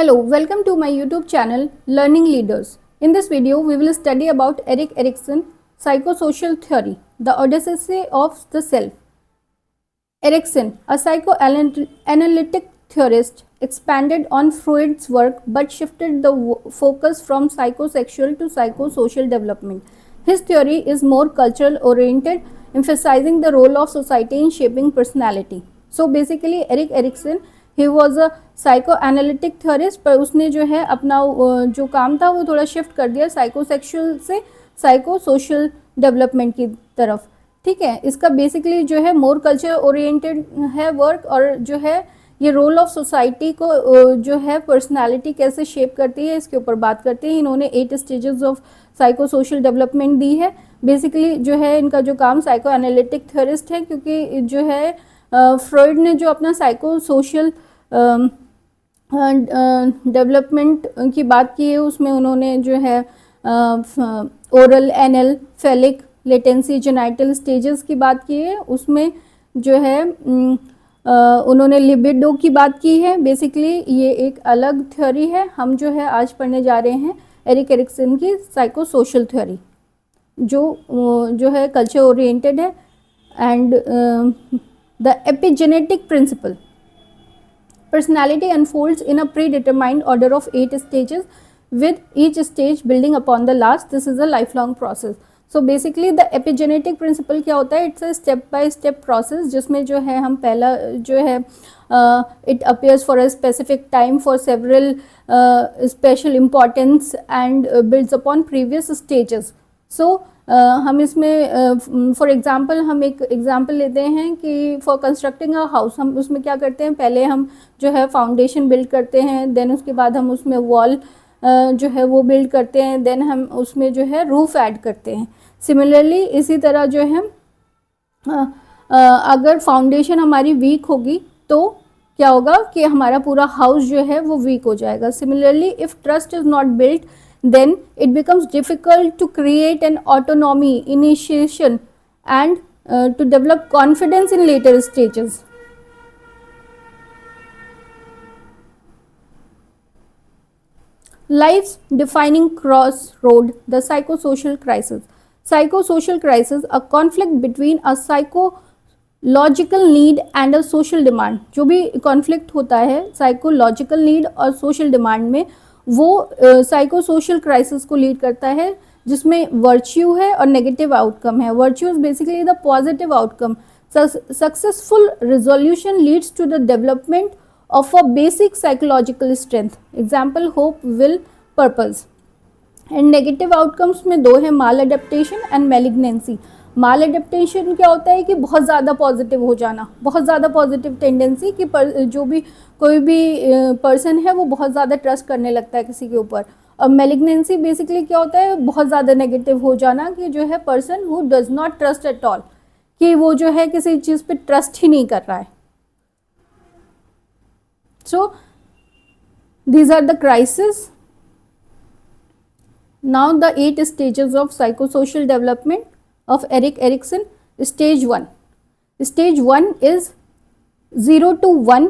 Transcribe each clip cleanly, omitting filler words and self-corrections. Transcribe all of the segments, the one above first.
Hello, welcome to my YouTube channel Learning Leaders. In this video, we will study about Erik Erikson psychosocial theory, the Odyssey of the self. Erikson, a psychoanalytic theorist, expanded on Freud's work but shifted the focus from psychosexual to psychosocial development. His theory is more cultural oriented, emphasizing the role of society in shaping personality. So basically Erik Erikson, he was a psycho analytic theorist, पर उसने जो है अपना जो काम था वो थोड़ा शिफ्ट कर दिया साइकोसेक्सुअल से साइको सोशल डेवलपमेंट की तरफ. ठीक है, इसका बेसिकली जो है मोर कल्चर ओरिएंटेड है वर्क, और जो है ये रोल ऑफ सोसाइटी को जो है पर्सनालिटी कैसे शेप करती है इसके ऊपर बात करते हैं. इन्होंने 8 stages of psychosocial development दी है. बेसिकली जो है इनका जो काम साइको एनालिटिक थ्योरिस्ट है, क्योंकि जो है फ्रॉइड ने जो अपना साइको सोशल डेवलपमेंट की बात की है उसमें उन्होंने जो है oral, anal, phallic, latency, genital stages की बात की है. उसमें जो है उन्होंने लिबिडो की बात की है. बेसिकली ये एक अलग थ्योरी है. हम जो है आज पढ़ने जा रहे हैं एरिक एरिक्सन की साइको सोशल थ्योरी, जो है कल्चर ओरिएंटेड है. And the epigenetic principle. Personality unfolds in a predetermined order of 8 stages, with each stage building upon the last. This is a lifelong process. So basically the epigenetic principle क्या होता है? It's a step by step process जिसमें जो है हम पहला जो है it appears for a specific time for several special importance and builds upon previous stages. So हम इसमें फॉर एग्ज़ाम्पल हम एक एग्ज़ाम्पल लेते हैं कि फॉर कंस्ट्रक्टिंग अ हाउस, हम उसमें क्या करते हैं, पहले हम जो है फाउंडेशन बिल्ड करते हैं, देन उसके बाद हम उसमें वॉल जो है वो बिल्ड करते हैं, देन हम उसमें जो है रूफ ऐड करते हैं. सिमिलरली इसी तरह जो है अगर फाउंडेशन हमारी वीक होगी तो क्या होगा कि हमारा पूरा हाउस जो है वो वीक हो जाएगा. Similarly if trust is not built, then it becomes difficult to create an autonomy, initiation and to develop confidence in later stages. Life's defining crossroad, the psychosocial crisis. Psychosocial crisis, a conflict between a psychological need and a social demand. जो भी conflict होता है psychological need और social demand में, वो psychosocial crisis को lead करता है, जिसमें वर्च्यू है और नेगेटिव आउटकम है. Virtue is basically the positive outcome. Successful resolution leads to the development of a basic psychological strength. Example hope, will, purpose. And negative outcomes में 2 है, maladaptation and malignancy. Maladaptation क्या होता है कि बहुत ज़्यादा positive हो जाना, बहुत ज़्यादा पॉजिटिव टेंडेंसी कि जो भी कोई भी पर्सन है वो बहुत ज़्यादा ट्रस्ट करने लगता है किसी के ऊपर. और मैलिग्नेंसी बेसिकली क्या होता है, बहुत ज़्यादा नेगेटिव हो जाना कि जो है person who does not trust at all, कि वो जो है किसी चीज़ पे ट्रस्ट ही नहीं कर रहा है. So these are the crisis. Now the 8 stages of psychosocial development of Erik Erikson. Stage 1. Stage 1 is 0 to 1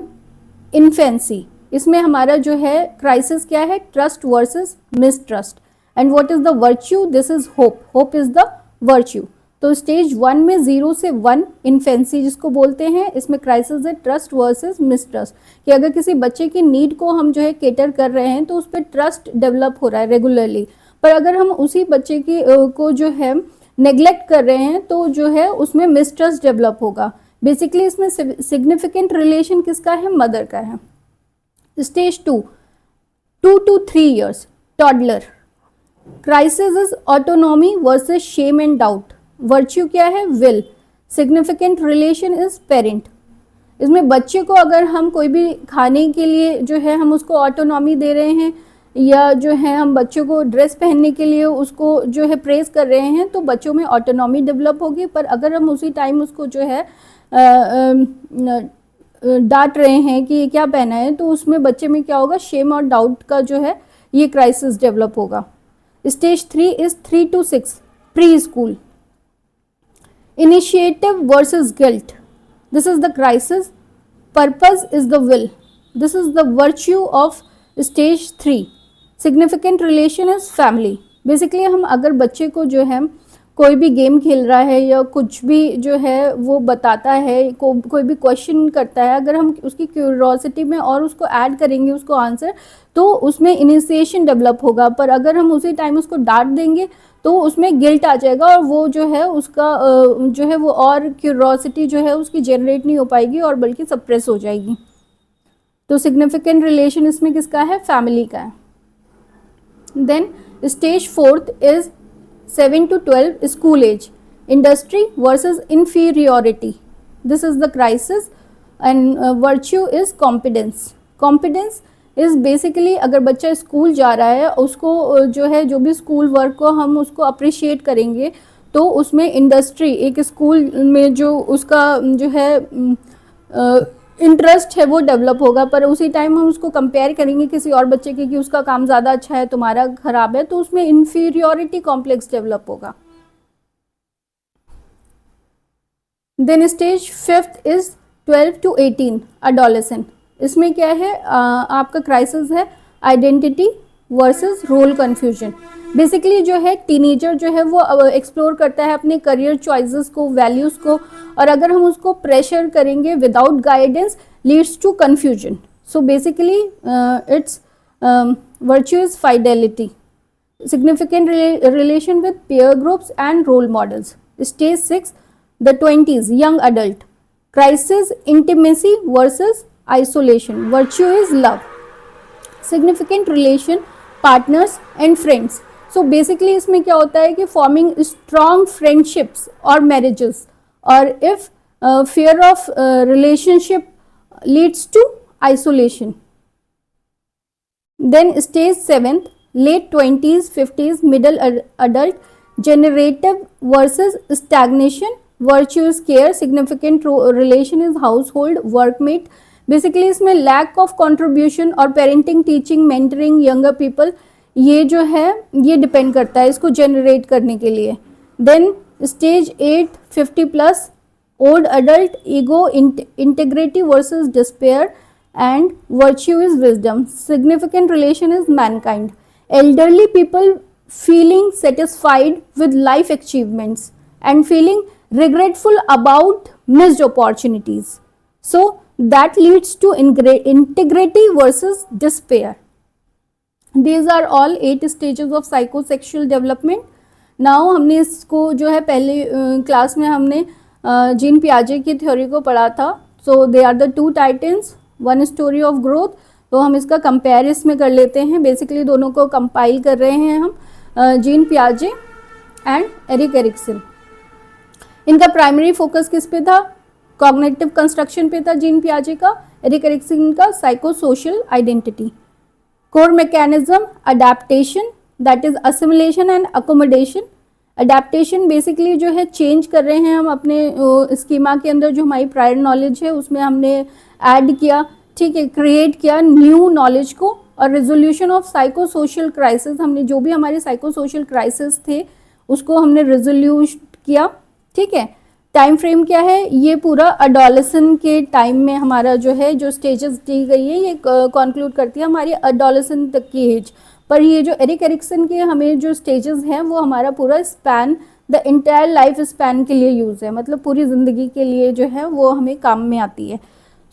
infancy. इसमें हमारा जो है क्राइसिस क्या है, trust versus mistrust. And what is the virtue? This is hope. Hope is the virtue. तो stage 1 में 0 से 1 infancy जिसको बोलते हैं, इसमें क्राइसिस है ट्रस्ट वर्सेस मिसट्रस्ट. कि अगर किसी बच्चे की नीड को हम जो है केटर कर रहे हैं तो उस पर ट्रस्ट डेवलप हो रहा है रेगुलरली, पर अगर हम उसी बच्चे की को जो है नेग्लेक्ट कर रहे हैं तो जो है उसमें मिसट्रस्ट डेवलप होगा. बेसिकली इसमें सिग्निफिकेंट रिलेशन किसका है, मदर का है. Stage 2, 2 to 3 years, toddler. Crisis is autonomy versus shame and doubt. Virtue क्या है, will. Significant relation is parent. इसमें बच्चे को अगर हम कोई भी खाने के लिए जो है हम उसको ऑटोनॉमी दे रहे हैं, या जो है हम बच्चों को ड्रेस पहनने के लिए उसको जो है प्रेस कर रहे हैं, तो बच्चों में ऑटोनॉमी डेवलप होगी. पर अगर हम उसी टाइम उसको जो है डांट रहे हैं कि ये क्या पहना है, तो उसमें बच्चे में क्या होगा, शेम और डाउट का जो है ये क्राइसिस डेवलप होगा. Stage 3 is 3 to 6, pre school. Initiative versus guilt. This is the crisis. Purpose is the will. This is the virtue of stage 3 significant relation is family. Basically हम अगर बच्चे को जो है कोई भी गेम खेल रहा है या कुछ भी जो है वो बताता है, कोई भी क्वेश्चन करता है, अगर हम उसकी क्यूरोसिटी में और उसको ऐड करेंगे उसको आंसर, तो उसमें इनिशिएशन डेवलप होगा। पर अगर हम उसी टाइम उसको डांट देंगे तो उसमें गिल्ट आ जाएगा और वो जो है उसका जो है वो और क्यूरोसिटी जो है उसकी जनरेट नहीं हो पाएगी और बल्कि सप्रेस हो जाएगी। तो सिग्निफिकेंट रिलेशन इसमें किसका है? फैमिली का है। Then stage 4 is 7 to 12 school age, industry versus inferiority. This is the crisis, and virtue is competence. Competence is basically अगर बच्चा स्कूल जा रहा है उसको जो है जो भी स्कूल वर्क को हम उसको अप्रिशिएट करेंगे तो उसमें इंडस्ट्री, एक स्कूल में जो उसका जो है इंटरेस्ट है वो डेवलप होगा। पर उसी टाइम हम उसको कंपेयर करेंगे किसी और बच्चे के कि उसका काम ज़्यादा अच्छा है तुम्हारा खराब है, तो उसमें इन्फीरियोरिटी कॉम्प्लेक्स डेवलप होगा। Then stage 5 is 12 to 18 adolescent. इसमें क्या है आपका क्राइसिस है identity versus role confusion. Basically जो है टीनेजर जो है वो एक्सप्लोर करता है अपने करियर चॉइसेस को, वैल्यूज़ को, और अगर हम उसको प्रेशर करेंगे without guidance leads to confusion. So basically it's virtue is fidelity, significant relation with peer groups and role models. Stage 6 the 20s young adult crisis, intimacy versus isolation. Virtue is love, significant relation partners and friends. So basically इसमें क्या होता है कि forming strong friendships or marriages, or if fear of relationship leads to isolation. Then stage 7th late 20s 50s middle adult generative versus stagnation. Virtue is care, significant relation is household workmate. Basically इसमें lack of contribution और parenting, teaching, mentoring younger people, ये जो है ये depend करता है इसको generate करने के लिए। Then stage 8 50 plus old adult ego integrity versus despair and virtue is wisdom, significant relation is mankind. Elderly people feeling satisfied with life achievements and feeling regretful about missed opportunities, so that leads to integrity versus despair. These are all 8 stages of psychosexual development. Now हमने इसको जो है पहले class में हमने gene पियाजे की theory को पढ़ा था। so they are the two titans, one story of growth. तो हम इसका कंपेयर इसमें कर लेते हैं। बेसिकली दोनों को कंपाइल कर रहे हैं हम, जीन पियाजे एंड एरिक एरिक्सन। इनका प्राइमरी फोकस किस पे था? कॉग्निटिव कंस्ट्रक्शन पे था जीन पियाजे का, एरिक एरिक्सन का psycho social identity. Core mechanism adaptation, that is assimilation and accommodation. Adaptation basically जो है चेंज कर रहे हैं हम अपने स्कीमा के अंदर, जो हमारी प्रायर नॉलेज है उसमें हमने ऐड किया, ठीक है, क्रिएट किया न्यू नॉलेज को। और resolution of psycho social crisis, हमने जो भी हमारे साइको सोशल क्राइसिस थे उसको हमने रेजोल्यूट किया, ठीक है। टाइम फ्रेम क्या है? ये पूरा अडोलेसेंट के टाइम में हमारा जो है जो स्टेजेस दी गई है ये कॉन्क्लूड करती है हमारी अडोलेसेंट तक की एज। पर ये जो एरिक एरिक्सन के हमें जो स्टेजेस हैं वो हमारा पूरा span, the entire life span के लिए यूज़ है, मतलब पूरी ज़िंदगी के लिए जो है वो हमें काम में आती है।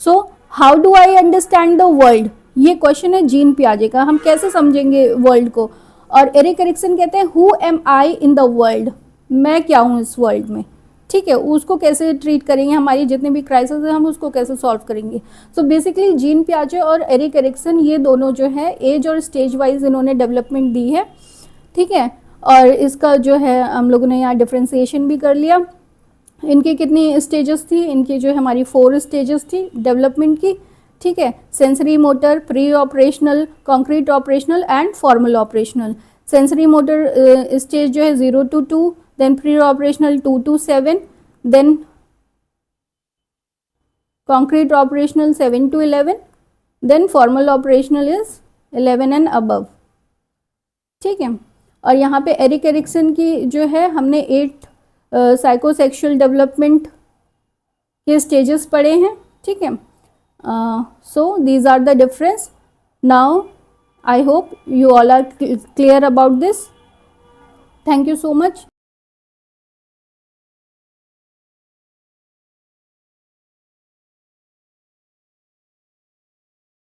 So how do I understand the world, ये क्वेश्चन है जीन पियाजे का, हम कैसे समझेंगे वर्ल्ड को। और एरिक एरिक्सन कहते हैं who am I in the world, मैं क्या हूँ इस वर्ल्ड में, ठीक है, उसको कैसे ट्रीट करेंगे, हमारी जितने भी क्राइसिस है हम उसको कैसे सॉल्व करेंगे। सो बेसिकली जीन पियाजे और एरिक एरिक्सन ये दोनों जो है एज और स्टेज वाइज इन्होंने डेवलपमेंट दी है, ठीक है। और इसका जो है हम लोगों ने यहाँ डिफ्रेंसिएशन भी कर लिया। इनकी कितनी स्टेजेस थी? इनकी जो है हमारी 4 स्टेजेस थी डेवलपमेंट की, ठीक है। Sensory motor, pre operational, concrete operational and formal operational. Sensory motor stage जो है 0 to 2, then pre-operational 2 to 7, then concrete operational 7 to 11, then formal operational is 11 and above, ठीक है। और यहाँ पे एरिक एरिक्सन की जो है हमने 8 साइकोसेक्सुअल डेवलपमेंट के स्टेजेस पढ़े हैं, ठीक है। So these are the difference. Now I hope you all are clear about this. Thank you so much.